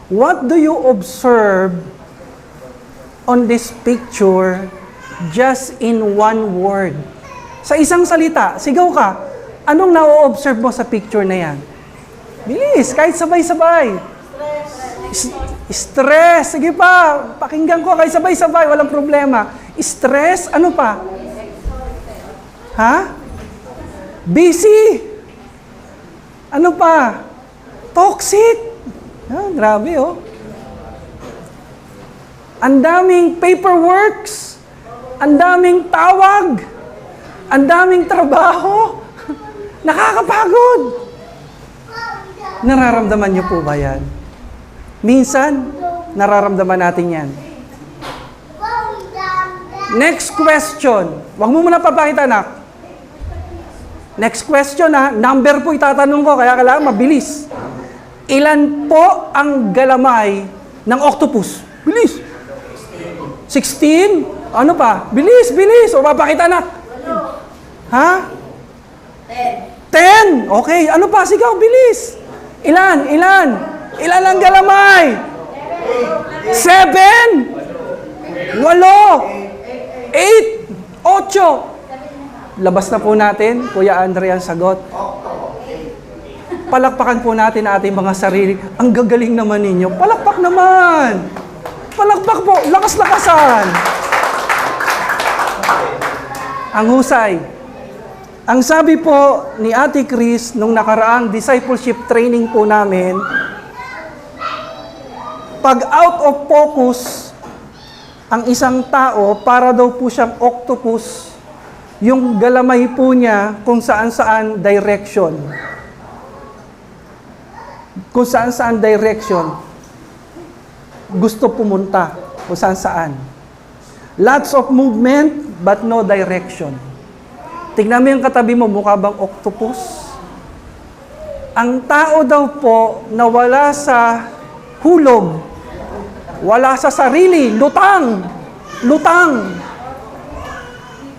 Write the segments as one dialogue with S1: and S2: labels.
S1: What do you observe on this picture just in one word? Sa isang salita, sigaw ka, anong na-observe mo sa picture na yan? Bilis, kahit sabay-sabay. Stress. Sige pa, pakinggan ko, kahit sabay-sabay, walang problema. Stress, ano pa? Ha? Busy. Ano pa? Toxic. Grabe, oh. Ang daming paperworks. Ang daming tawag. Ang daming trabaho. Nakakapagod. Nararamdaman niyo po ba yan? Minsan, nararamdaman natin yan. Next question. Huwag mo muna papakita, anak. Next question, ha. Number po itatanong ko, kaya kailangan mabilis. Ilan po ang galamay ng octopus? Bilis. 16? Ano pa? Bilis, bilis. O papakita, anak. Ha? 10. Okay. Ano pa? Sigaw, bilis. Ilan? Ilan? Ilan ang galamay? 7? 8? 8? 8? Labas na po natin, Kuya Andre, ang sagot. Palakpakan po natin ang ating mga sarili. Ang gagaling naman ninyo. Palakpak naman. Palakpak po. Lakas-lakasan. Ang husay. Ang sabi po ni Ate Chris nung nakaraang discipleship training po namin, pag out of focus ang isang tao, para daw po siyang octopus, yung galamay po niya kung saan-saan direction. Kung saan-saan direction gusto pumunta, kung saan-saan. Lots of movement, but no direction. Tignan mo yung katabi mo, mukha bang octopus? Ang tao daw po na wala sa hulog, wala sa sarili, lutang. Lutang.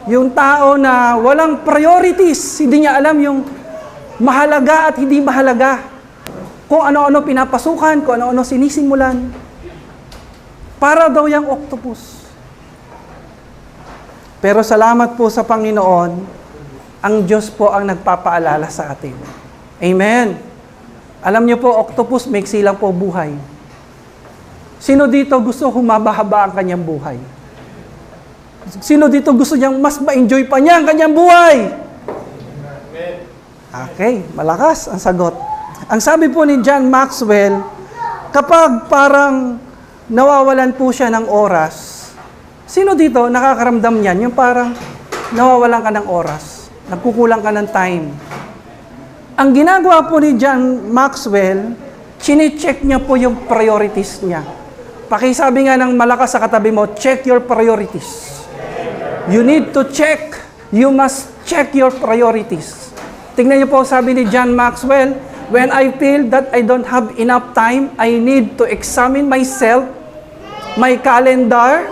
S1: Yung tao na walang priorities, hindi niya alam yung mahalaga at hindi mahalaga. Kung ano-ano pinapasukan, kung ano-ano sinisimulan. Para daw yung octopus. Pero salamat po sa Panginoon, ang Diyos po ang nagpapaalala sa atin. Amen. Alam niyo po, octopus, maiksi lang po buhay. Sino dito gusto humaba-haba ang kanyang buhay? Sino dito gusto niyang mas ma-enjoy pa niya ang kanyang buhay? Okay, malakas ang sagot. Ang sabi po ni John Maxwell, kapag parang nawawalan po siya ng oras, sino dito nakakaramdam niyan? Yung parang nawawalan ka ng oras, nagkukulang ka ng time. Ang ginagawa po ni John Maxwell, chine-check niya po yung priorities niya. Pakisabi nga ng malakas sa katabi mo, check your priorities. You need to check. You must check your priorities. Tingnan niyo po, sabi ni John Maxwell, when I feel that I don't have enough time, I need to examine myself, my calendar,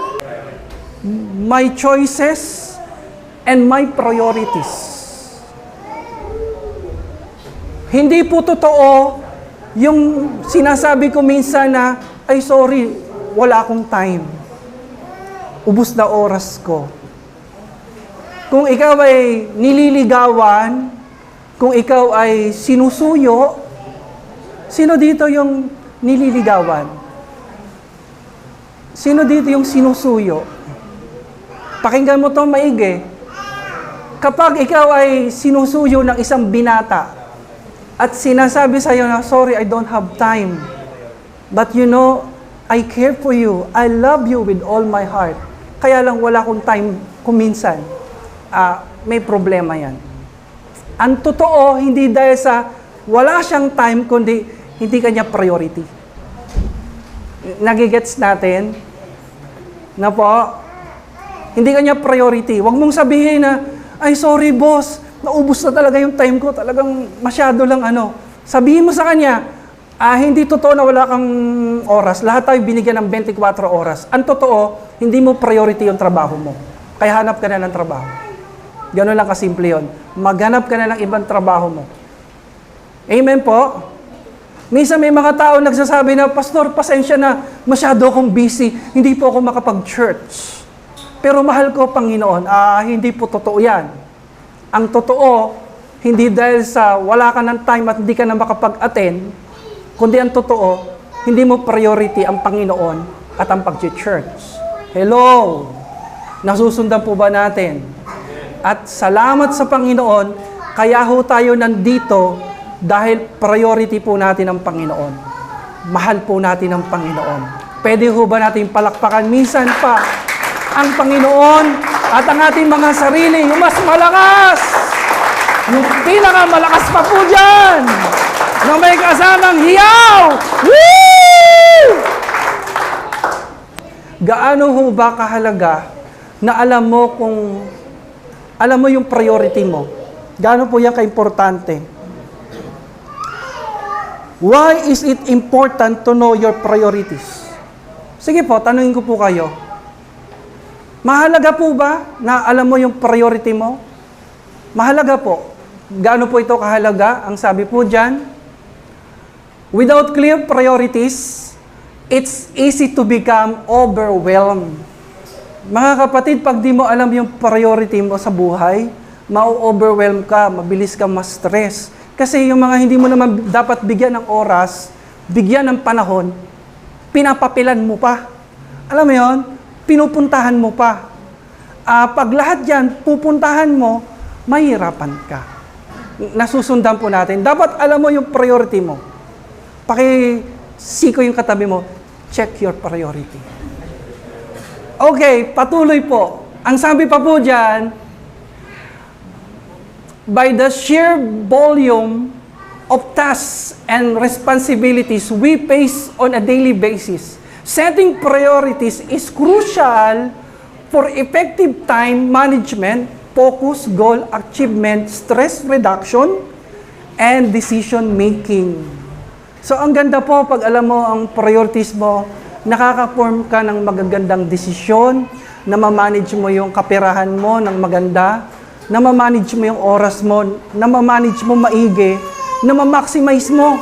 S1: my choices, and my priorities. Hindi po totoo yung sinasabi ko minsan na, ay sorry, wala akong time. Ubus na oras ko. Kung ikaw ay nililigawan, kung ikaw ay sinusuyo, sino dito yung nililigawan? Sino dito yung sinusuyo? Pakinggan mo to maigi. Kapag ikaw ay sinusuyo ng isang binata at sinasabi sa'yo na, sorry, I don't have time. But you know, I care for you. I love you with all my heart. Kaya lang wala akong time kuminsan. May problema yan. Ang totoo, hindi dahil sa wala siyang time, kundi hindi kanya priority. Nagigets natin? Na po, hindi kanya priority. Huwag mong sabihin na, ay sorry boss, naubos na talaga yung time ko, talagang masyado lang ano. Sabihin mo sa kanya, hindi totoo na wala kang oras. Lahat tayo binigyan ng 24 oras. Ang totoo, hindi mo priority yung trabaho mo. Kaya hanap ka na ng trabaho. Gano'n lang kasimple yun. Maghanap ka na ng ibang trabaho mo. Amen po? Minsan may mga tao nagsasabi na, Pastor, pasensya na, masyado akong busy, hindi po ako makapag-church. Pero mahal ko, Panginoon, hindi po totoo yan. Ang totoo, hindi dahil sa wala ka ng time at hindi ka na makapag-attend, kundi ang totoo, hindi mo priority ang Panginoon at ang pag-church. Hello! Nasusundan po ba natin? At salamat sa Panginoon, kaya ho tayo nandito dahil priority po natin ang Panginoon. Mahal po natin ang Panginoon. Pwede ho ba natin palakpakan minsan pa ang Panginoon at ang ating mga sarili, yung mas malakas, yung pinakamalakas pa po dyan, na may kasamang hiyaw! Woo! Gaano ho ba kahalaga na alam mo yung priority mo? Gaano po yan kaimportante? Why is it important to know your priorities? Sige po, tanungin ko po kayo. Mahalaga po ba na alam mo yung priority mo? Mahalaga po. Gaano po ito kahalaga? Ang sabi po dyan, without clear priorities, it's easy to become overwhelmed. Mga kapatid, pag di mo alam yung priority mo sa buhay, ma-overwhelm ka, mabilis ka ma-stress. Kasi yung mga hindi mo naman dapat bigyan ng oras, bigyan ng panahon, pinapapilan mo pa. Alam mo yon? Pinupuntahan mo pa. Pag lahat yan, pupuntahan mo, mahirapan ka. Nasusundan po natin. Dapat alam mo yung priority mo. Pakisiko yung katabi mo, check your priority. Okay, patuloy po. Ang sabi pa po dyan, by the sheer volume of tasks and responsibilities we face on a daily basis, setting priorities is crucial for effective time management, focus, goal achievement, stress reduction, and decision making. So ang ganda po pag alam mo ang priorities mo, nakaka-form ka ng magagandang desisyon, na ma-manage mo yung kaperahan mo ng maganda, na ma-manage mo yung oras mo, na ma-manage mo maigi, na ma-maximize mo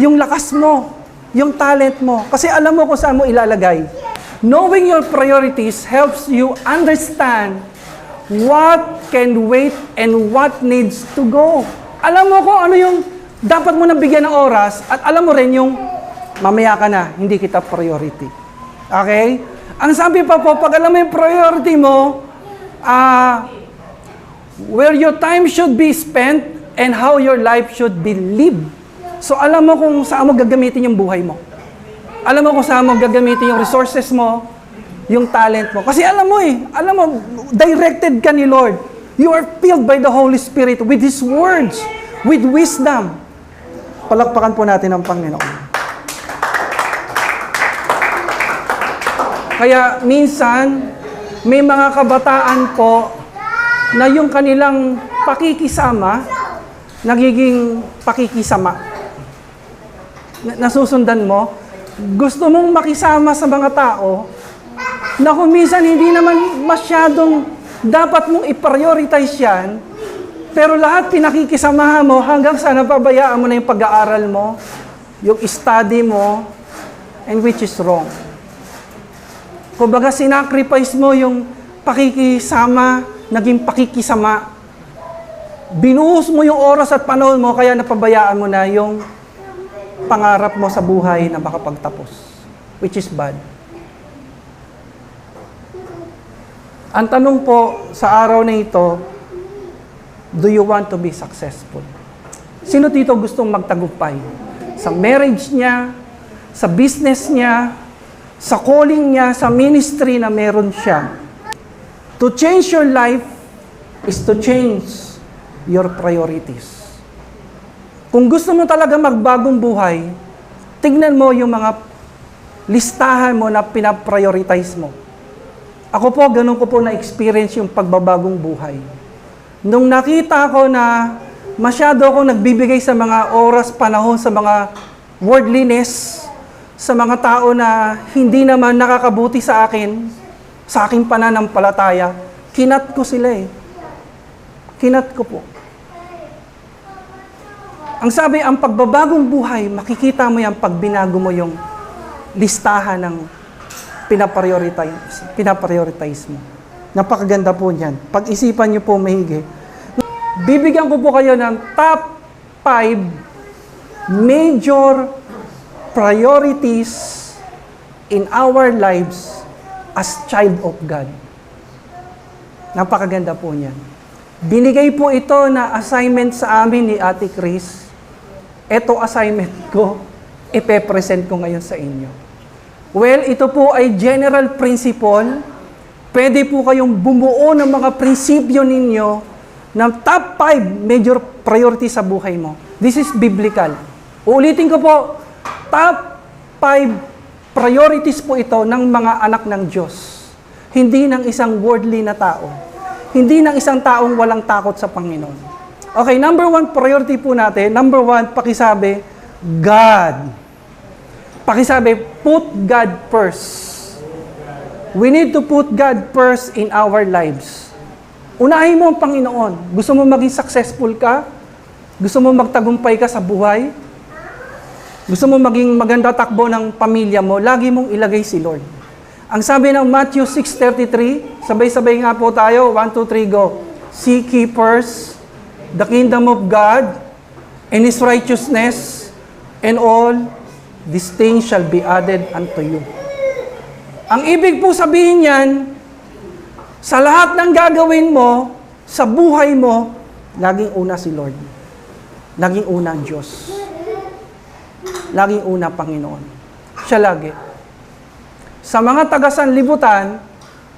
S1: yung lakas mo, yung talent mo. Kasi alam mo kung saan mo ilalagay. Knowing your priorities helps you understand what can wait and what needs to go. Alam mo kung ano yung dapat mo nang bigyan ng oras at alam mo rin yung mamaya ka na, hindi kita priority. Okay? Ang sabi pa po, pag alam mo yung priority mo, where your time should be spent and how your life should be lived. So alam mo kung saan mo gagamitin yung buhay mo. Alam mo kung saan mo gagamitin yung resources mo, yung talent mo. Kasi alam mo directed ka ni Lord. You are filled by the Holy Spirit with His words, with wisdom. Palakpakan po natin ang Panginoon. Kaya minsan, may mga kabataan po na yung kanilang pakikisama, nagiging pakikisama. Nasusundan mo, gusto mong makisama sa mga tao na kung minsan hindi naman masyadong dapat mong i-prioritize yan, pero lahat pinakikisamahan mo hanggang sa napabayaan mo na yung pag-aaral mo, yung study mo, and which is wrong. Kumbaga, sinacrifice mo yung pakikisama, naging pakikisama. Binuhos mo yung oras at panahon mo, kaya napabayaan mo na yung pangarap mo sa buhay na makapagtapos, which is bad. Ang tanong po sa araw na ito, do you want to be successful? Sino dito gustong magtagumpay? Sa marriage niya, sa business niya, sa calling niya, sa ministry na meron siya. To change your life is to change your priorities. Kung gusto mo talaga magbagong buhay, tignan mo yung mga listahan mo na pinaprioritize mo. Ako po, ganun ko po na-experience yung pagbabagong buhay. Nung nakita ko na masyado akong nagbibigay sa mga oras, panahon, sa mga worldliness, sa mga tao na hindi naman nakakabuti sa aking pananampalataya, kinat ko sila eh. Kinat ko po. Ang sabi, ang pagbabagong buhay, makikita mo yan pag binago mo yung listahan ng pinaprioritize mo. Napakaganda po niyan. Pag-isipan niyo po mahigi. Bibigyan ko po kayo ng top 5 major priorities in our lives as child of God. Napakaganda po niyan. Binigay po ito na assignment sa amin ni Ate Chris. Ito assignment ko, ipe-present ko ngayon sa inyo. Well, ito po ay general principle. Pwede po kayong bumuo ng mga prinsipyo ninyo ng top 5 major priorities sa buhay mo. This is biblical. Uulitin ko po, top 5 priorities po ito ng mga anak ng Diyos. Hindi ng isang worldly na tao. Hindi ng isang taong walang takot sa Panginoon. Okay, number 1 priority po natin. Number 1, pakisabi, God. Pakisabi, put God first. We need to put God first in our lives. Unahin mo ang Panginoon. Gusto mo maging successful ka? Gusto mo magtagumpay ka sa buhay? Gusto mo maging maganda takbo ng pamilya mo? Lagi mong ilagay si Lord. Ang sabi ng Matthew 6:33, sabay-sabay nga po tayo, 1, 2, 3, go. Seek ye first the kingdom of God and His righteousness, and all these things shall be added unto you. Ang ibig po sabihin yan, sa lahat ng gagawin mo, sa buhay mo, laging una si Lord. Laging una ang Diyos. Laging una Panginoon. Siya lagi. Sa mga taga-sanlibutan,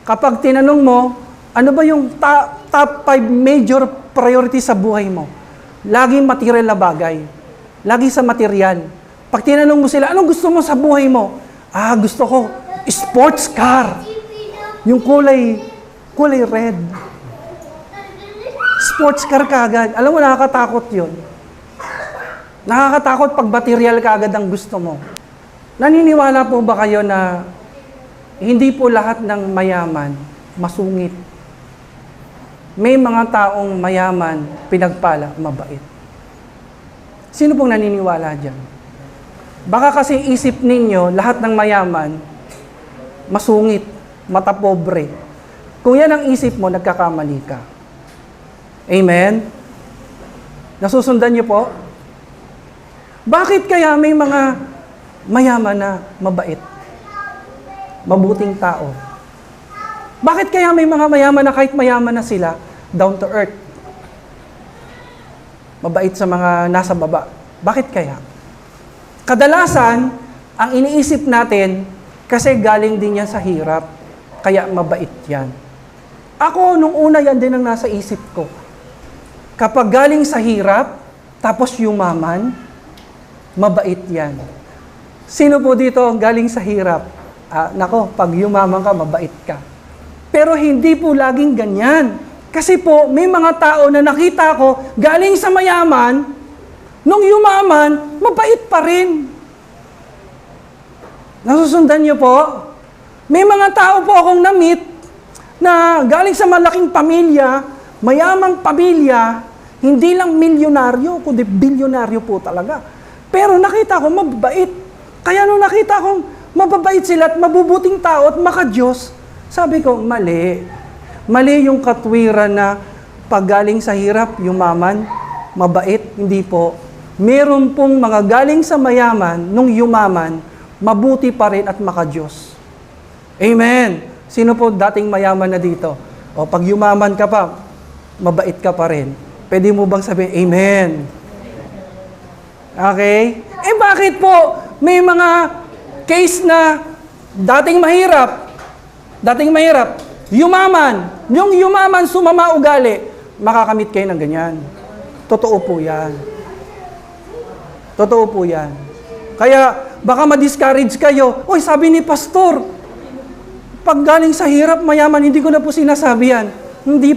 S1: kapag tinanong mo, ano ba yung top 5 major priorities sa buhay mo? Laging material na bagay. Lagi sa material. Pag tinanong mo sila, anong gusto mo sa buhay mo? Gusto ko sports car. Yung kulay red. Sports car kagad. Alam mo, nakakatakot yun. Nakakatakot pag material kagad ang gusto mo. Naniniwala po ba kayo na hindi po lahat ng mayaman masungit? May mga taong mayaman, pinagpala, mabait. Sino pong naniniwala dyan? Baka kasi isip ninyo, lahat ng mayaman, masungit, matapobre. Kung yan ang isip mo, nagkakamali ka. Amen? Nasusundan niyo po? Bakit kaya may mga mayaman na mabait? Mabuting tao? Bakit kaya may mga mayaman na kahit mayaman na sila, down to earth? Mabait sa mga nasa baba. Bakit kaya? Kadalasan, ang iniisip natin, kasi galing din yan sa hirap, kaya mabait yan. Ako, nung una yan din ang nasa isip ko. Kapag galing sa hirap, tapos yumaman, mabait yan. Sino po dito galing sa hirap? Nako, pag yumaman ka, mabait ka. Pero hindi po laging ganyan. Kasi po, may mga tao na nakita ko, galing sa mayaman, nung yumaman, mabait pa rin. Nasusundan niyo po? May mga tao po akong na-meet na galing sa malaking pamilya, mayamang pamilya, hindi lang milyonaryo, kundi bilyonaryo po talaga. Pero nakita ko, mabait. Kaya nung nakita kong mababait sila at mabubuting tao at maka-Diyos, sabi ko, mali. Mali yung katwiran na paggaling sa hirap, yumaman, mabait, hindi po. Meron pong mga galing sa mayaman, nung yumaman, mabuti pa rin at maka-Diyos. Amen. Sino po dating mayaman na dito? O pag yumaman ka pa, mabait ka pa rin. Pwede mo bang sabihin, Amen? Okay? Bakit po may mga case na dating mahirap, yumaman, yung yumaman, sumama ugali, makakamit kayo ng ganyan. Totoo po yan. Totoo po yan. Kaya, baka ma-discourage kayo. Oy, sabi ni pastor, pag galing sa hirap, mayaman, hindi ko na po sinasabi yan. Hindi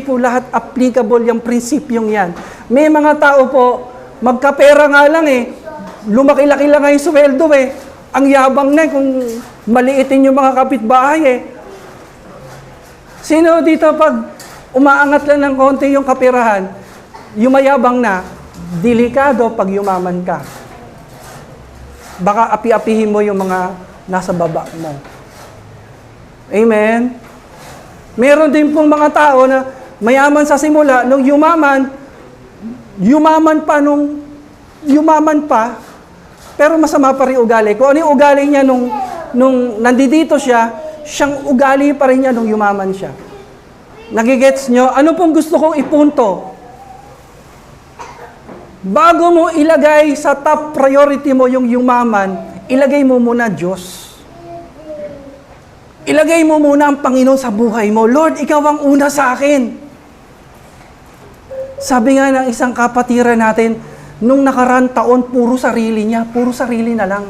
S1: po lahat applicable yung prinsipyong yan. May mga tao po, magkapera nga lang lumaki-laki lang nga yung sweldo Ang yabang na kung maliitin yung mga kapitbahay Sino dito pag umaangat lang ng konti yung kapirahan, yung mayabang na, Delikado pag yumaman ka. Baka api-apihin mo yung mga nasa baba mo. Amen? Meron din pong mga tao na mayaman sa simula, nung yumaman pa, pero masama pa rin ugali. Kung ano yung ugali niya nung nandito siya, siyang ugali pa rin niya nung yumaman siya. Nagigets nyo? Ano pong gusto kong ipunto? Bago mo ilagay sa top priority mo yung yumaman, ilagay mo muna Diyos. Ilagay mo muna ang Panginoon sa buhay mo. Lord, ikaw ang una sa akin. Sabi nga ng isang kapatiran natin, nung nakaraan taon, puro sarili niya, puro sarili na lang.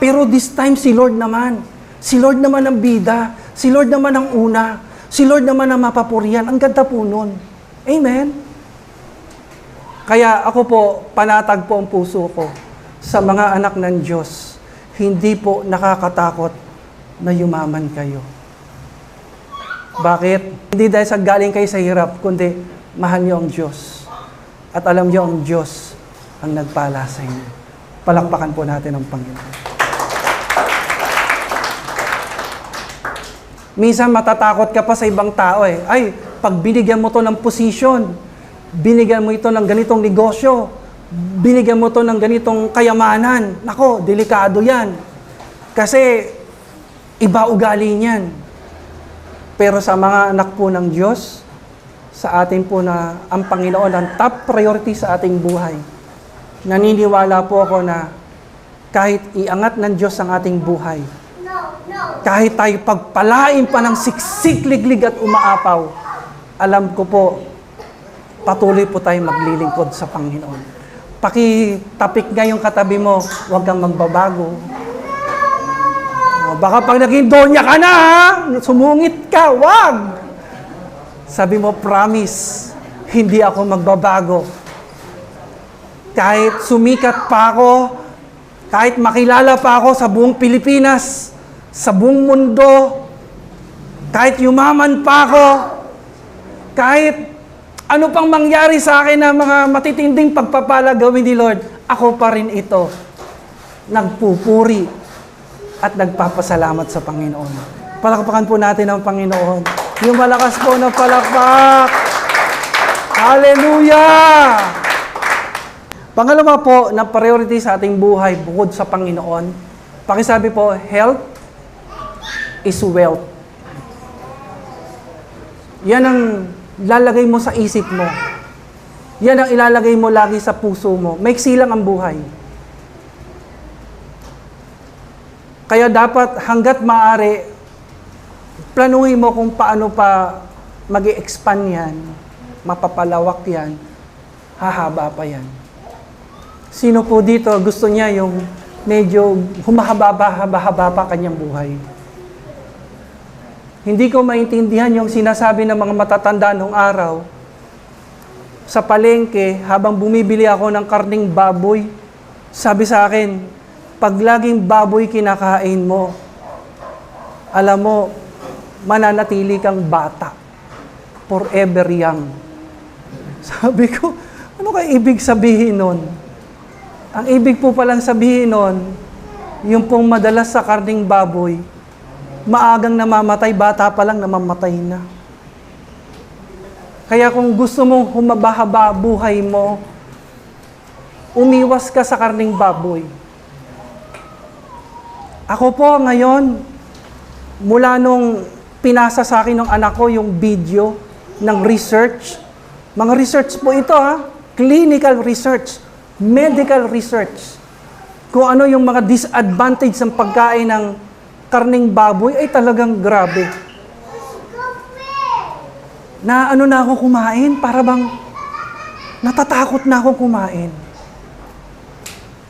S1: Pero this time, si Lord naman. Si Lord naman ang bida. Si Lord naman ang una. Si Lord naman ang mapapurihan. Ang ganda po nun. Amen? Kaya ako po, panatag po ang puso ko sa mga anak ng Diyos. Hindi po nakakatakot na yumaman kayo. Bakit? Hindi dahil sa galing kayo sa hirap, kundi mahal niyo ang Diyos. At alam niyo ang Diyos ang nagpala sa inyo. Palakpakan po natin ang Panginoon. Minsan matatakot ka pa sa ibang tao eh. Ay, pag binigyan mo to ng posisyon, binigyan mo ito ng ganitong negosyo, binigyan mo to ng ganitong kayamanan, nako, delikado yan. Kasi iba ugali niyan. Pero sa mga anak po ng Diyos, sa atin po na ang Panginoon ang top priority sa ating buhay. Naniniwala po ako na kahit iangat ng Diyos ang ating buhay, kahit tayo pagpalain pa ng siksik, liglig at umaapaw, alam ko po, patuloy po tayo maglilingkod sa Panginoon. Pakitapik nga yung katabi mo, huwag kang magbabago. Baka pag naging donya ka na, ha? Sumungit ka, wag! Sabi mo, promise, hindi ako magbabago. Kahit sumikat pa ako, kahit makilala pa ako sa buong Pilipinas, sa buong mundo, kahit yumaman pa ako, kahit ano pang mangyari sa akin na mga matitinding pagpapala gawin ni Lord, ako pa rin ito. Nagpupuri at nagpapasalamat sa Panginoon. Palakpakan po natin ang Panginoon. Yung malakas po na palakpak. Hallelujah! Pangalawa po na priority sa ating buhay bukod sa Panginoon, pakisabi po, health is wealth. Yan ang lalagay mo sa isip mo. Yan ang ilalagay mo lagi sa puso mo. Maiksi lang ang buhay. Kaya dapat hanggat maaari, planuhin mo kung paano pa mag-i-expand yan, mapapalawak yan, hahaba pa yan. Sino po dito gusto niya yung medyo humahaba pa kanyang buhay? Hindi ko maintindihan yung sinasabi ng mga matatanda nung araw. Sa palengke, habang bumibili ako ng karning baboy, sabi sa akin, pag laging baboy kinakain mo, alam mo, mananatili kang bata. Forever young. Sabi ko, ano kaya ibig sabihin nun? Ang ibig po palang sabihin nun, yung pong madalas sa karning baboy, maagang namamatay, bata pa lang namamatay na. Kaya kung gusto mong humaba-haba buhay mo, umiwas ka sa karning baboy. Ako po ngayon, mula nung pinasa sa akin ng anak ko yung video ng research, mga research po ito clinical research, medical research, kung ano yung mga disadvantage ng pagkain ng karning baboy ay talagang grabe. Na ano na ako kumain, para bang natatakot na ako kumain.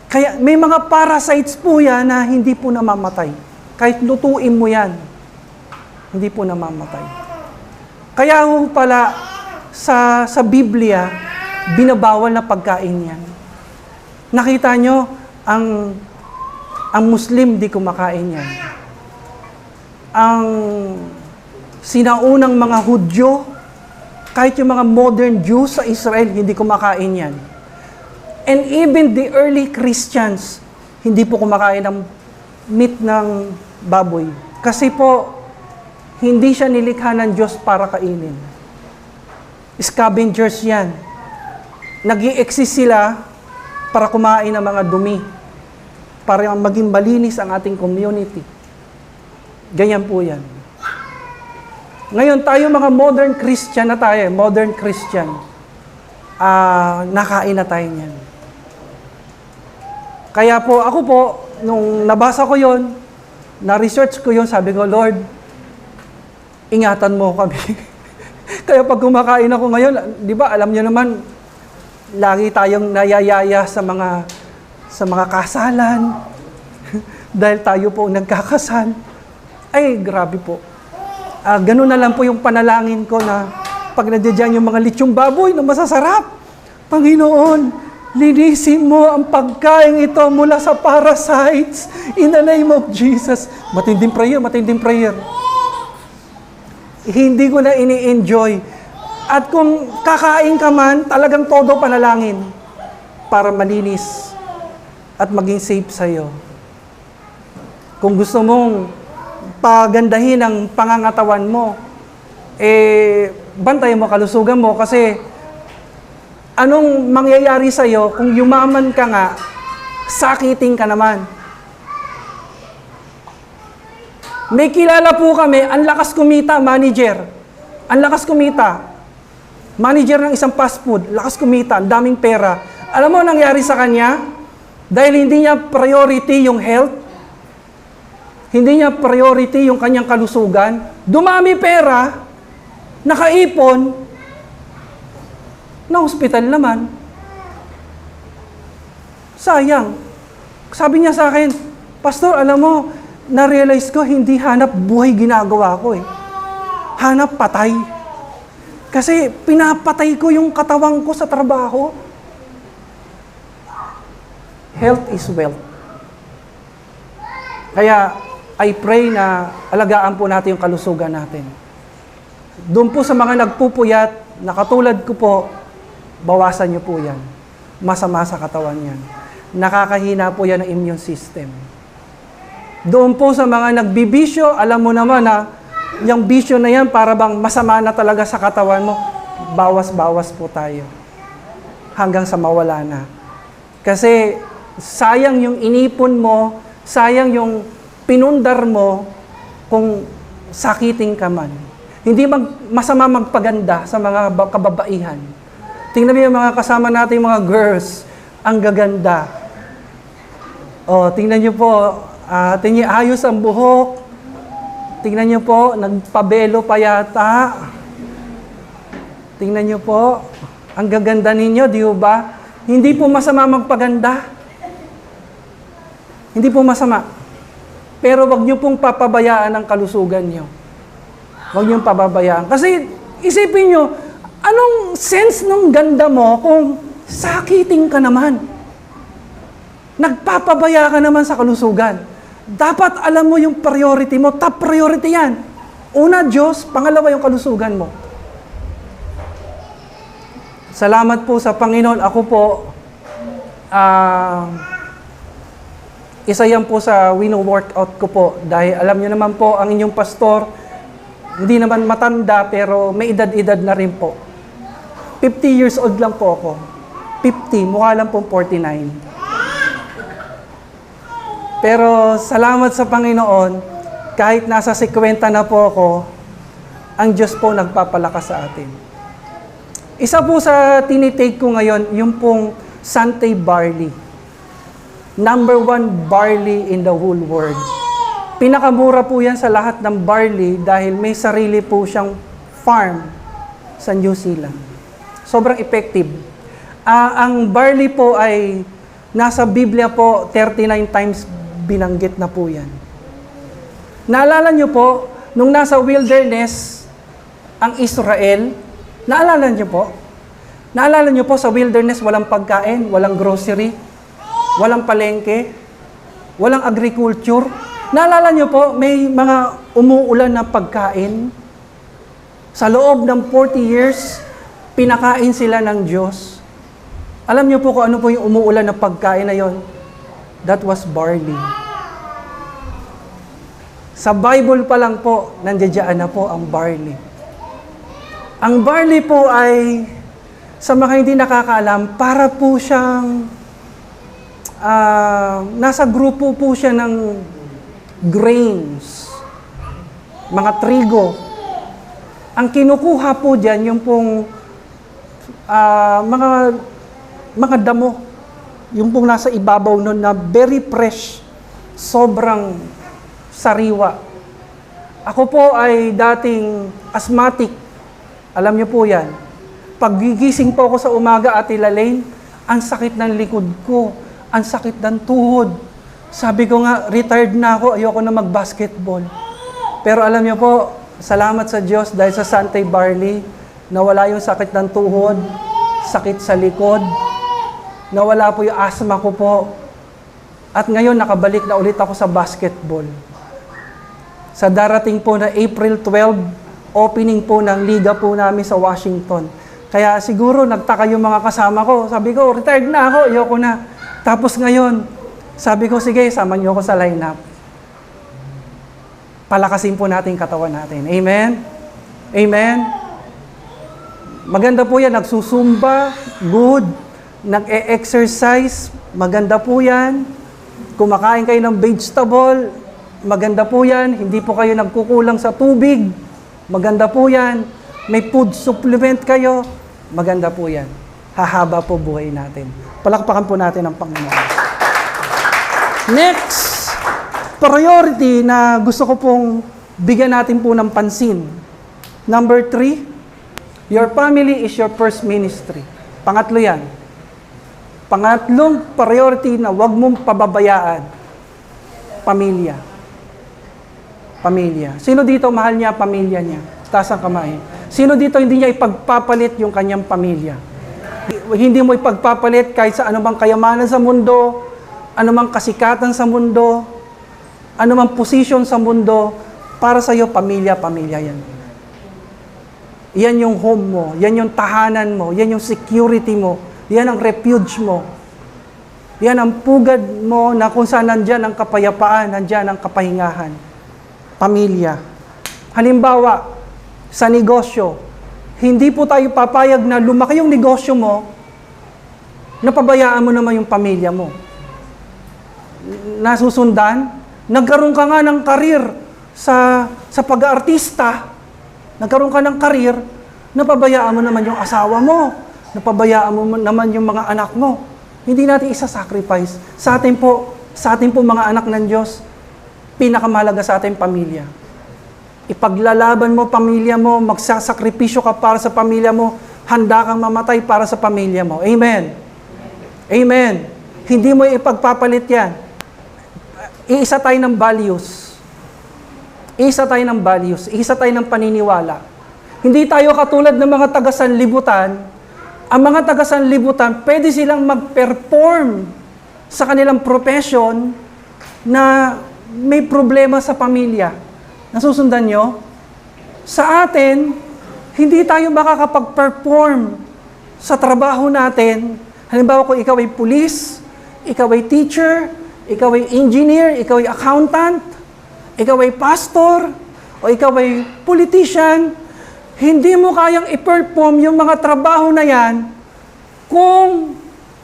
S1: Kaya may mga parasites po yan na hindi po namamatay. Kahit lutuin mo yan, hindi po namamatay. Kaya ho pala sa Biblia, binabawal na pagkain yan. Nakita nyo, ang Muslim di kumakain yan. Ang sinaunang mga Hudyo, kahit yung mga modern Jews sa Israel, hindi kumakain yan. And even the early Christians, hindi po kumakain ng meat ng baboy. Kasi po, hindi siya nilikha ng Diyos para kainin. Scavengers yan. Nag-i-exist sila para kumain ng mga dumi. Para maging malinis ang ating community. Ganyan po yan. Ngayon, tayo mga modern Christian na tayo, modern Christian, nakain na tayo niyan. Kaya po, ako po, nung nabasa ko yon, na-research ko yon, sabi ko, Lord, ingatan mo kami. Kaya pag kumakain ako ngayon, di ba, alam niyo naman, lagi tayong nayayaya sa mga kasalan, dahil tayo po nagkakasal. Ay, grabe po. Ganun na lang po yung panalangin ko na pag nandiyan yung mga litsong baboy na masasarap. Panginoon, linisin mo ang pagkain ito mula sa parasites in the name of Jesus. Matinding prayer. Hindi ko na ini-enjoy. At kung kakain ka man, talagang todo panalangin para malinis at maging safe sa'yo. Kung gusto mong pagandahin ang pangangatawan mo, bantayan mo kalusugan mo kasi anong mangyayari sa'yo kung yumaman ka nga, sakitin ka naman. May kilala po kami, ang lakas kumita, manager. Ang lakas kumita. Manager ng isang fast food, lakas kumita, ang daming pera. Alam mo nangyari sa kanya? Dahil hindi niya priority yung health, hindi niya priority yung kanyang kalusugan, dumami pera, nakaipon, na hospital naman. Sayang. Sabi niya sa akin, Pastor, alam mo, na-realize ko, hindi hanap buhay ginagawa ko eh. Hanap patay. Kasi pinapatay ko yung katawang ko sa trabaho. Health is wealth. Kaya, I pray na alagaan po natin yung kalusugan natin. Doon po sa mga nagpupuyat, na katulad ko po, bawasan niyo po yan. Masama sa katawan yan. Nakakahina po yan ng immune system. Doon po sa mga nagbibisyo, alam mo naman na yung bisyo na yan para bang masama na talaga sa katawan mo, bawas-bawas po tayo. Hanggang sa mawala na. Kasi sayang yung inipon mo, sayang yung pinundar mo kung sakiting ka man. Hindi masama magpaganda sa mga kababaihan. Tingnan mo yung mga kasama natin, mga girls, ang gaganda. Tingnan nyo po, ayos ang buhok. Tingnan nyo po, nagpabelo pa yata. Tingnan nyo po, ang gaganda ninyo, di ba? Hindi po masama magpaganda. Hindi po masama. Pero wag niyo pong papabayaan ang kalusugan niyo. Wag niyo pababayaan. Kasi isipin niyo, anong sense ng ganda mo kung sakiting ka naman? Nagpapabaya ka naman sa kalusugan. Dapat alam mo yung priority mo. Top priority yan. Una, Diyos. Pangalawa, yung kalusugan mo. Salamat po sa Panginoon. Ako po, isa yan po sa wino-workout ko po. Dahil alam nyo naman po, ang inyong pastor, hindi naman matanda, pero may edad-edad na rin po. 50 years old lang po ako. 50, mukha lang po 49. Pero salamat sa Panginoon, kahit nasa 50 na po ako, ang Diyos po nagpapalakas sa atin. Isa po sa tinitake ko ngayon, yung pong Sante Barley. Number 1 barley in the whole world. Pinakamura po yan sa lahat ng barley dahil may sarili po siyang farm sa New Zealand. Sobrang effective. Ang barley po ay nasa Biblia po 39 times binanggit na po yan. Naalala nyo po, nung nasa wilderness ang Israel, naalala nyo po? Naalala nyo po sa wilderness walang pagkain, walang grocery, walang palengke, walang agriculture. Naalala nyo po, may mga umuulan na pagkain. Sa loob ng 40 years, pinakain sila ng Diyos. Alam niyo po kung ano po yung umuulan na pagkain na yon? That was barley. Sa Bible pa lang po, nandiyan na po ang barley. Ang barley po ay, sa mga hindi nakakaalam, para po siyang, nasa grupo po siya ng grains, mga trigo. Ang kinukuha po dyan, yung pong mga damo, yung pong nasa ibabaw nun na very fresh, sobrang sariwa. Ako po ay dating asthmatic. Alam niyo po yan. Paggigising po ako sa umaga at Elaine, ang sakit ng likod ko, ang sakit ng tuhod. Sabi ko nga, retired na ako, ayoko na mag-basketball. Pero alam niyo po, salamat sa Diyos dahil sa Santay Barley, nawala yung sakit ng tuhod, sakit sa likod, nawala po yung asthma ko po. At ngayon, nakabalik na ulit ako sa basketball. Sa darating po na April 12, opening po ng liga po namin sa Washington. Kaya siguro nagtaka yung mga kasama ko. Sabi ko, retired na ako, ayoko na. Tapos ngayon, sabi ko, sige, sama niyo ako sa lineup. Palakasin po natin katawan natin. Amen? Amen? Maganda po yan, nagsusumba, good. Nag-e-exercise, maganda po yan. Kumakain kayo ng vegetable, maganda po yan. Hindi po kayo nagkukulang sa tubig, maganda po yan. May food supplement kayo, maganda po yan. Hahaba po buhay natin. Palakpakan po natin ang Panginoon. Next, priority na gusto ko pong bigyan natin po ng pansin. Number 3, your family is your first ministry. Pangatlo yan. Pangatlong priority na huwag mong pababayaan, pamilya. Pamilya. Sino dito mahal niya pamilya niya? Taas ang kamay. Sino dito hindi niya ipagpapalit yung kanyang pamilya? Hindi mo ipagpapalit kahit sa anumang kayamanan sa mundo, anumang kasikatan sa mundo, anumang position sa mundo, para sa iyo, pamilya yan. Yan yung home mo, yan yung tahanan mo, yan yung security mo, yan ang refuge mo. Yan ang pugad mo na kung saan nandyan ang kapayapaan, nandyan ang kapahingahan. Pamilya. Halimbawa, sa negosyo, hindi po tayo papayag na lumaki yung negosyo mo, napabayaan mo naman yung pamilya mo. Nasusundan, nagkaroon ka nga ng karir sa pag-aartista, nagkaroon ka ng karir, napabayaan mo naman yung asawa mo, napabayaan mo naman yung mga anak mo. Hindi natin isa-sacrifice. Sa atin po mga anak ng Diyos, pinakamahalaga sa ating pamilya. Ipaglalaban mo pamilya mo, magsasakripisyo ka para sa pamilya mo, handa kang mamatay para sa pamilya mo. Amen. Amen. Hindi mo ipagpapalit yan. Iisa tayo ng values. Iisa tayo ng values. Iisa tayo ng paniniwala. Hindi tayo katulad ng mga taga-sanlibutan. Ang mga taga-sanlibutan, pwede silang mag-perform sa kanilang profession na may problema sa pamilya. Nasusundan nyo? Sa atin, hindi tayo makakapag-perform sa trabaho natin. Halimbawa kung ikaw ay police, ikaw ay teacher, ikaw ay engineer, ikaw ay accountant, ikaw ay pastor, o ikaw ay politician, hindi mo kayang i-perform yung mga trabaho na yan kung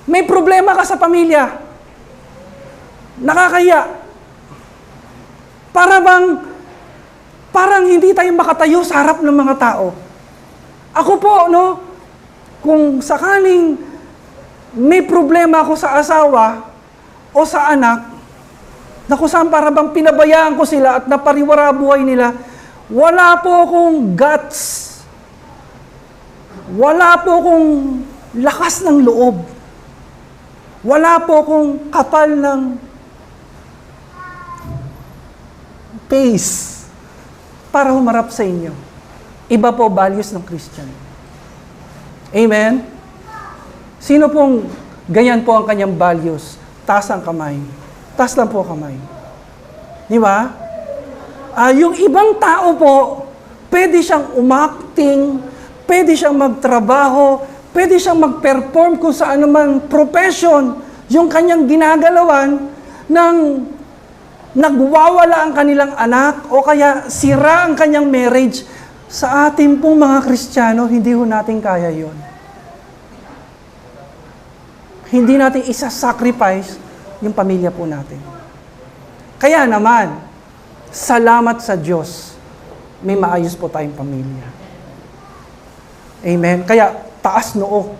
S1: may problema ka sa pamilya. Nakakaya. Parang hindi tayo makatayo sa harap ng mga tao. Ako po, kung sakaling may problema ako sa asawa o sa anak, na kung saan para bang pinabayaan ko sila at napariwara buhay nila, wala po akong guts. Wala po akong lakas ng loob. Wala po akong kapal ng pace para humarap sa inyo. Iba po values ng Christian. Amen? Sino pong ganyan po ang kanyang values? Taas ang kamay. Taas lang po kamay. Di ba? Yung ibang tao po, pwede siyang umakting, pwede siyang magtrabaho, Pwede siyang mag-perform kung sa anumang profession, yung kanyang ginagalawan ng nagwawala ang kanilang anak o kaya sira ang kanyang marriage. Sa ating pong mga Kristiyano, hindi ho natin kaya yon. Hindi natin isa-sacrifice yung pamilya po natin. Kaya naman, salamat sa Diyos, may maayos po tayong pamilya. Amen? Kaya, taas noo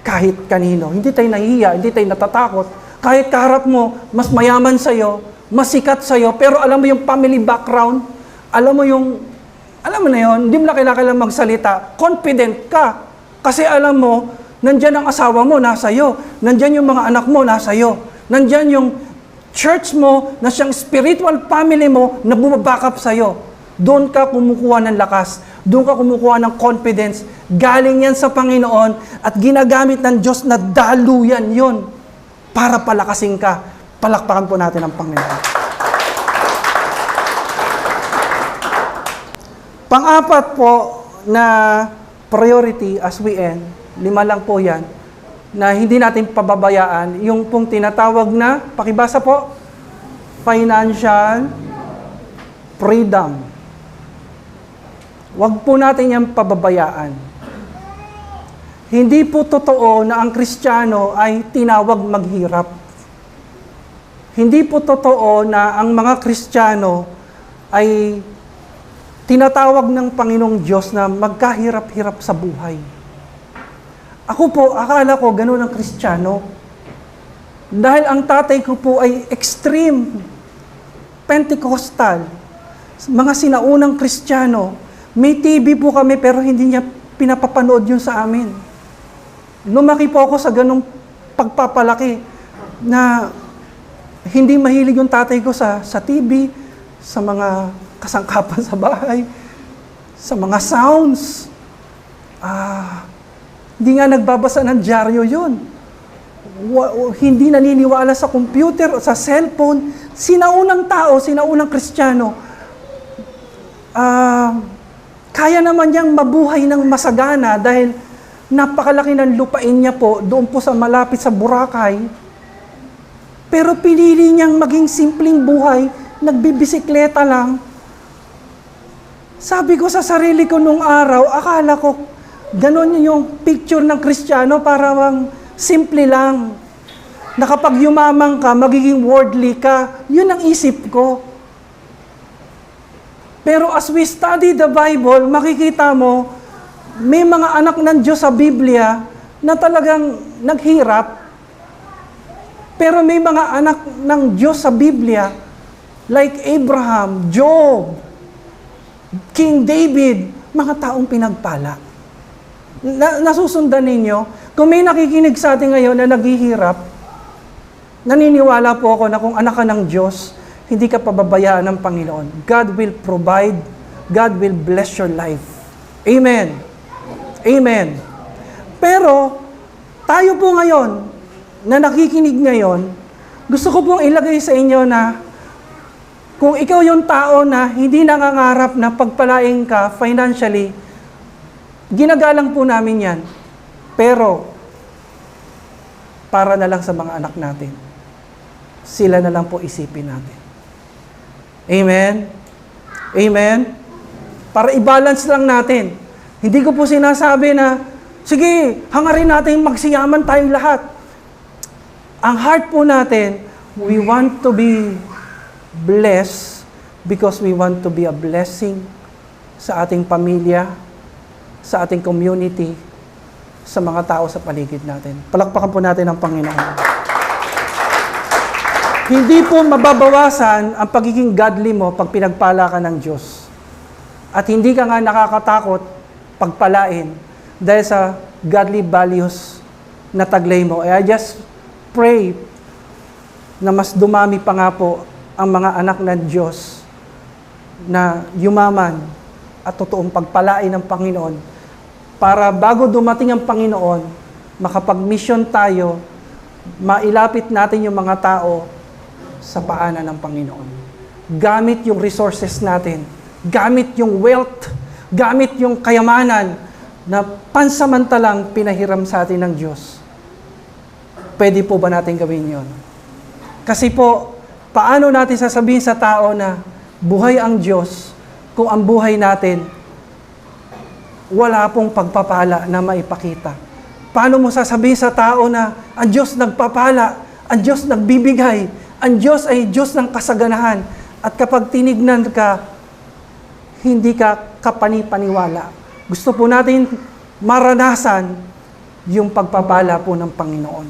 S1: kahit kanino. Hindi tayo nahihiya, hindi tayo natatakot. Kahit kaharap mo, mas mayaman sa'yo, mas sikat sa'yo, pero alam mo yung family background, alam mo na yun, hindi mo na kailangan magsalita, confident ka. Kasi alam mo, nandyan ang asawa mo, nasa iyo. Nandyan yung mga anak mo, nasa iyo. Nandyan yung church mo, na siyang spiritual family mo, na bumabackup sa iyo. Doon ka kumukuha ng lakas. Doon ka kumukuha ng confidence. Galing yan sa Panginoon at ginagamit ng Diyos na daluyan yon para palakasin ka. Palakpakan po natin ang Panginoon. Pang-apat po na priority as we end, 5 lang po yan, na hindi natin pababayaan, yung pong tinatawag na, pakibasa po, financial freedom. Huwag po natin yan pababayaan. Hindi po totoo na ang Kristiyano ay tinawag maghirap. Hindi po totoo na ang mga Kristiyano ay tinatawag ng Panginoong Diyos na magkahirap-hirap sa buhay. Ako po, akala ko ganun ang Kristiyano. Dahil ang tatay ko po ay extreme Pentecostal. Mga sinaunang Kristiyano. May TV po kami pero hindi niya pinapapanood yun sa amin. Lumaki po ako sa ganung pagpapalaki na hindi mahilig yung tatay ko sa TV, sa mga kasangkapan sa bahay, sa mga sounds. Hindi nga nagbabasa ng dyaryo yun. Hindi naniniwala sa computer o sa cellphone. Sinaunang tao, sinaunang Kristiyano, kaya naman niyang mabuhay ng masagana dahil napakalaki ng lupain niya po doon po sa malapit sa Boracay. Pero pinili niyang maging simpleng buhay, nagbibisikleta lang. Sabi ko sa sarili ko nung araw, akala ko ganon yung picture ng Kristiyano, parang simple lang. Na kapag yumamang ka, magiging worldly ka. Yun ang isip ko. Pero as we study the Bible, makikita mo, may mga anak ng Diyos sa Biblia na talagang naghirap. Pero may mga anak ng Diyos sa Biblia, like Abraham, Job, King David, mga taong pinagpala. Nasusundan ninyo, kung may nakikinig sa atin ngayon na naghihirap, naniniwala po ako na kung anak ka ng Diyos, hindi ka pababayaan ng Panginoon. God will provide. God will bless your life. Amen. Amen. Pero, tayo po ngayon, na nakikinig ngayon, gusto ko pong ilagay sa inyo na kung ikaw yung tao na hindi nangangarap na pagpalain ka financially, ginagalang po namin yan. Pero, para na lang sa mga anak natin. Sila na lang po isipin natin. Amen? Amen? Para i-balance lang natin. Hindi ko po sinasabi na, sige, hangarin natin magsiyaman tayong lahat. Ang heart po natin, we want to be blessed because we want to be a blessing sa ating pamilya, sa ating community, sa mga tao sa paligid natin. Palakpakan po natin ang Panginoon. Hindi po mababawasan ang pagiging godly mo pag pinagpala ka ng Diyos. At hindi ka nga nakakatakot pagpalain dahil sa godly values na taglay mo. I just pray na mas dumami pa nga po ang mga anak ng Diyos na yumaman at totoong pagpalain ng Panginoon para bago dumating ang Panginoon, makapag-mission tayo, mailapit natin yung mga tao sa paanan ng Panginoon. Gamit yung resources natin, gamit yung wealth, gamit yung kayamanan, na pansamantalang pinahiram sa atin ng Diyos. Pwede po ba natin gawin yon? Kasi po, paano natin sasabihin sa tao na buhay ang Diyos kung ang buhay natin wala pong pagpapala na maipakita? Paano mo sasabihin sa tao na ang Diyos nagpapala, ang Diyos nagbibigay, ang Diyos ay Diyos ng kasaganahan, at kapag tinignan ka, hindi ka kapani-paniwala? Gusto po natin maranasan yung pagpapala po ng Panginoon.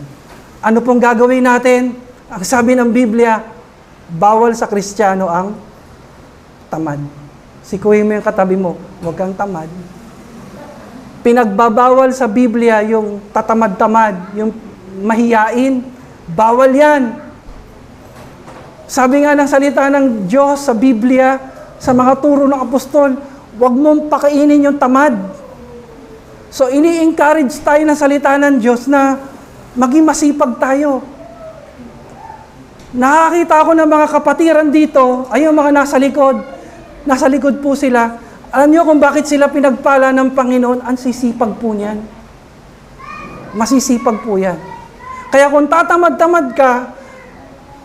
S1: Ano pong gagawin natin? Ang sabi ng Biblia, bawal sa Kristiyano ang tamad. Sikuhin mo yung katabi mo, huwag kang tamad. Pinagbabawal sa Biblia yung tatamad-tamad, yung mahiyain. Bawal yan. Sabi nga ng salita ng Diyos sa Biblia, sa mga turo ng apostol, huwag mong pakainin yung tamad. So, ini-encourage tayo ng salita ng Diyos na maging masipag tayo. Nakakita ako ng mga kapatiran dito, ay yung mga nasa likod. Nasa likod po sila. Alam niyo kung bakit sila pinagpala ng Panginoon? Ang sisipag po niyan. Masisipag po yan. Kaya kung tatamad-tamad ka,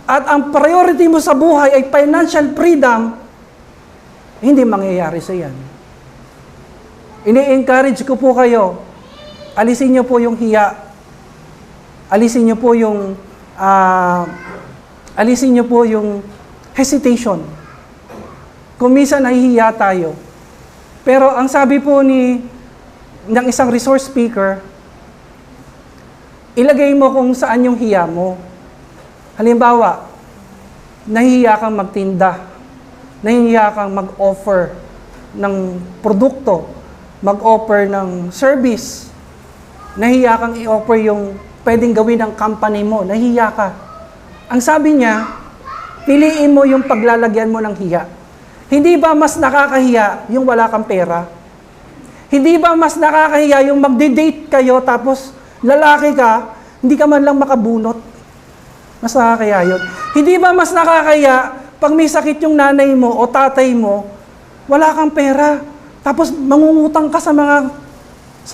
S1: at ang priority mo sa buhay ay financial freedom, hindi mangyayari sa yan. Ini-encourage ko po kayo, alisin niyo po yung hiya, alisin niyo po yung hesitation. Kung minsan nahihiya tayo. Pero ang sabi po ng isang resource speaker, ilagay mo kung saan yung hiya mo. Halimbawa, nahihiya kang magtinda, nahihiya kang mag-offer ng produkto, mag-offer ng service, nahihiya kang i-offer yung pwedeng gawin ng company mo, nahihiya ka. Ang sabi niya, piliin mo yung paglalagyan mo ng hiya. Hindi ba mas nakakahiya yung wala kang pera? Hindi ba mas nakakahiya yung magde-date kayo tapos lalaki ka, hindi ka man lang makabunot? Mas nakakahiya yun. Hindi ba mas nakakahiya pag may sakit yung nanay mo o tatay mo, wala kang pera, tapos mangungutang ka sa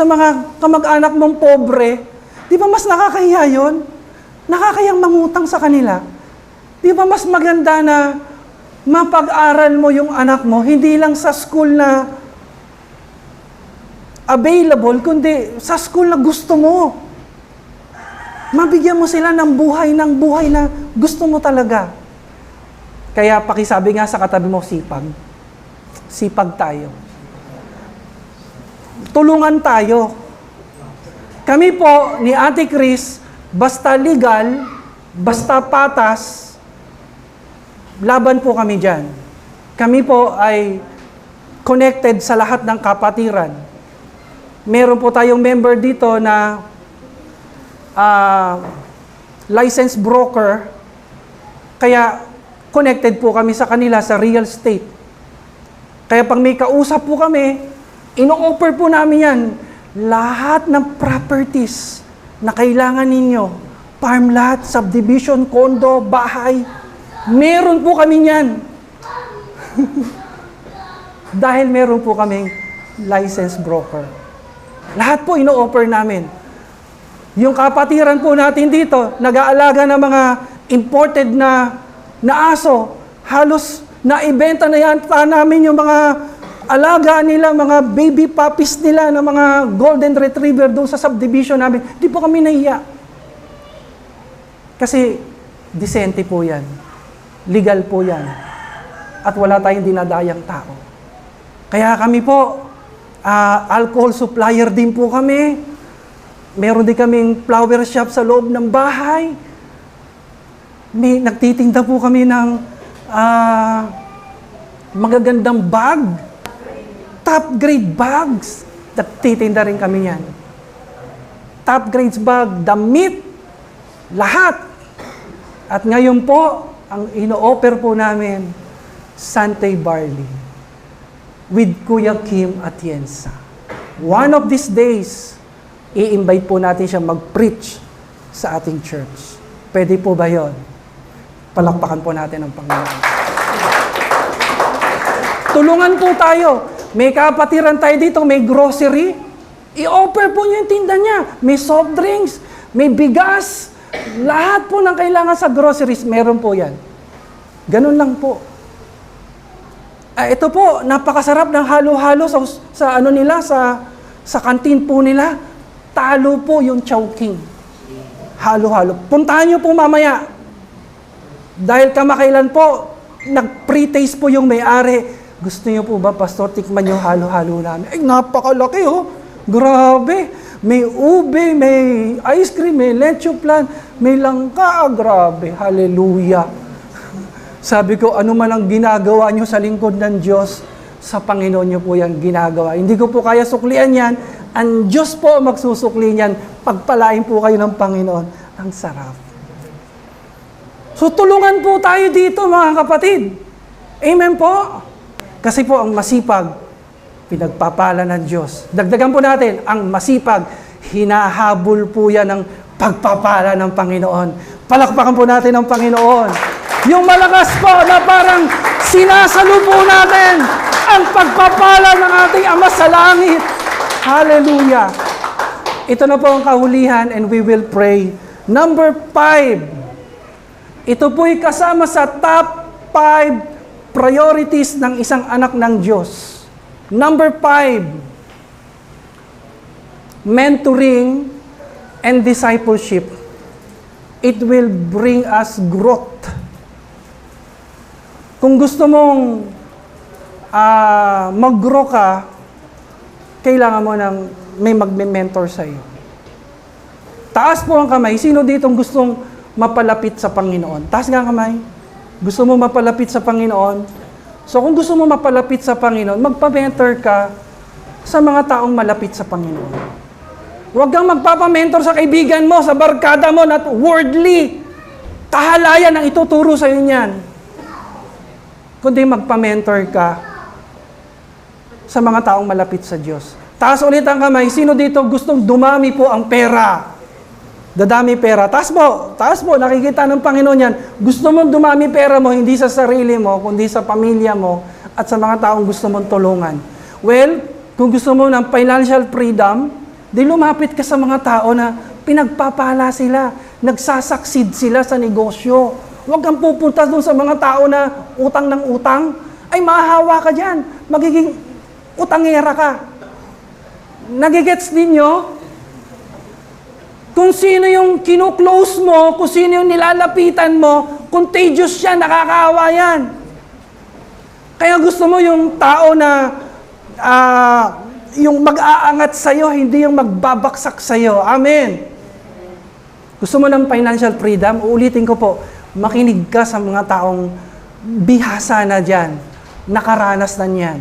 S1: mga kamag-anak mong pobre, di ba mas nakakahiya yun? Nakakayang mangutang sa kanila. Di ba mas maganda na mapag-aral mo yung anak mo, hindi lang sa school na available, kundi sa school na gusto mo. Mabigyan mo sila ng buhay na gusto mo talaga. Kaya pakisabi nga sa katabi mo, sipag. Sipag tayo. Tulungan tayo. Kami po ni Ate Chris, basta legal, basta patas, laban po kami dyan. Kami po ay connected sa lahat ng kapatiran. Meron po tayong member dito na licensed broker, kaya connected po kami sa kanila sa real estate. Kaya pag may kausap po kami, ino-offer po namin yan, lahat ng properties na kailangan ninyo, farm lot, subdivision, condo, bahay, meron po kami yan. Dahil meron po kaming licensed broker. Lahat po ino-offer namin. Yung kapatiran po natin dito, nag-aalaga ng mga imported na aso, halos naibenta na yata namin yung mga alaga nila, mga baby puppies nila na mga golden retriever doon sa subdivision namin. Di po kami nahiya. Kasi disente po yan. Legal po yan. At wala tayong dinadayang tao. Kaya kami po, alcohol supplier din po kami. Meron din kaming flower shop sa loob ng bahay. Nagtitinda po kami ng magagandang bag. Top grade bags. Nagtitinda rin kami yan. Top grade bag, damit, lahat. At ngayon po, ang ino-offer po namin, Santay Barley with Kuya Kim Atienza. One of these days, i-invite po natin siya mag-preach sa ating church. Pwede po ba yun? Palakpakan po natin ang Panginoon. Tulungan po tayo. May kapatiran tayo dito, may grocery. I-offer po niyo yung tinda niya. May soft drinks, may bigas, lahat po ng kailangan sa groceries, meron po yan. Ganun lang po. Ito po, napakasarap ng halo-halo sa ano nila, sa kantin po nila. Talo po yung Chowking. Halo-halo. Puntahan niyo po mamaya. Dahil kamakailan po, nag-pre-taste po yung may-ari. Gusto niyo po ba, Pastor, tikman yung halo-halo namin? Ay, napakalaki oh. Grabe. May ube, may ice cream, may leche flan, may langka. Grabe. Hallelujah. Sabi ko, ano man ang ginagawa nyo sa lingkod ng Diyos, sa Panginoon nyo po yan ginagawa. Hindi ko po kaya suklian yan. Ang Diyos po magsusukli niyan. Pagpalain po kayo ng Panginoon. Ang sarap. So tulungan po tayo dito mga kapatid. Amen po. Kasi po ang masipag, pinagpapala ng Diyos. Dagdagan po natin, ang masipag, hinahabol po yan ng pagpapala ng Panginoon. Palakpakan po natin ang Panginoon. Yung malakas po na parang sinasalo po natin ang pagpapala ng ating Ama sa langit. Hallelujah. Ito na po ang kahulihan and we will pray. Number 5. Ito po'y kasama sa top 5 priorities ng isang anak ng Diyos. Number 5. Mentoring and discipleship. It will bring us growth. Kung gusto mong mag-grow ka, kailangan mo ng may magme-mentor sa iyo. Taas po ang kamay. Sino ditong gustong mapalapit sa Panginoon? Taas nga ang kamay. Gusto mo mapalapit sa Panginoon? So kung gusto mo mapalapit sa Panginoon, magpa-mentor ka sa mga taong malapit sa Panginoon. Huwag kang magpapamentor sa kaibigan mo, sa barkada mo, not worldly. Kahalayan ang ituturo sa iyo niyan. Kundi magpa-mentor ka sa mga taong malapit sa Diyos. Taas ulit ang kamay. Sino dito gustong dumami po ang pera? Dadami pera. Taas po. Nakikita ng Panginoon yan. Gusto mong dumami pera mo, hindi sa sarili mo, kundi sa pamilya mo at sa mga taong gusto mong tulungan. Well, kung gusto mo ng financial freedom, di lumapit ka sa mga tao na pinagpapala sila, nagsasucceed sila sa negosyo. Huwag kang pupunta doon sa mga tao na utang ng utang. Ay, mahahawa ka dyan. Magiging utangera ka. Nagigets ninyo? Kung sino yung kinu-close mo, kung sino yung nilalapitan mo, contagious siya, nakakaawa yan. Kaya gusto mo yung tao na yung mag-aangat sa'yo, hindi yung magbabaksak sa'yo. Amen. Gusto mo ng financial freedom? Uulitin ko po, makinig ka sa mga taong bihasa na dyan, nakaranas na niyan.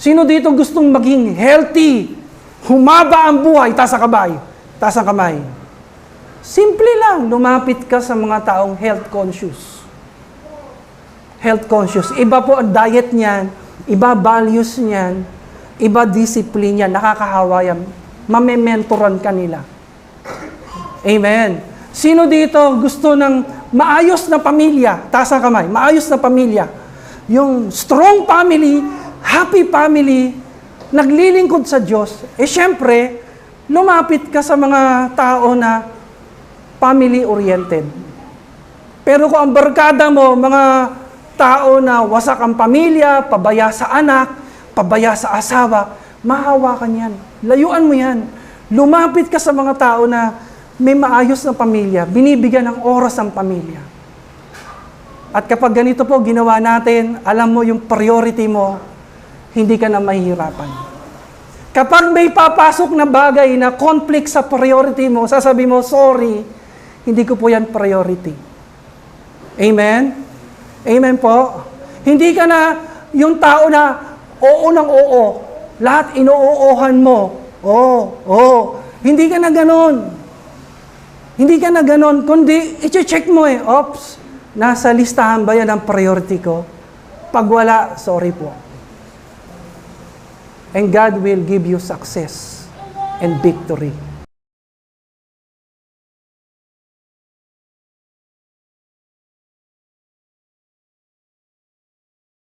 S1: Sino dito gustong maging healthy, humaba ang buhay, taas ang kamay. Simple lang, lumapit ka sa mga taong health conscious. Health conscious. Iba po ang diet niyan, iba values niyan, iba discipline niyan, nakakahawa yan. Mamementoran ka nila. Amen. Sino dito gusto ng maayos na pamilya? Taas ang kamay. Maayos na pamilya. Yung strong family, happy family, naglilingkod sa Diyos. Syempre, lumapit ka sa mga tao na family-oriented. Pero kung ang barkada mo, mga tao na wasak ang pamilya, pabaya sa anak, pabaya sa asawa, mahawa ka niyan. Layuan mo yan. Lumapit ka sa mga tao na may maayos na pamilya, binibigyan ng oras ang pamilya. At kapag ganito po ginawa natin, alam mo yung priority mo, hindi ka na mahihirapan. Kapag may papasok na bagay na conflict sa priority mo, sasabi mo, sorry, hindi ko po yan priority. Amen? Amen po? Hindi ka na yung tao na oo ng oo. Lahat ino-oohan mo. Oo. Hindi ka na ganon. Hindi ka na ganon. Kundi, i-check mo Ops, nasa listahan ba yan ang priority ko? Pag wala, sorry po. And God will give you success and victory.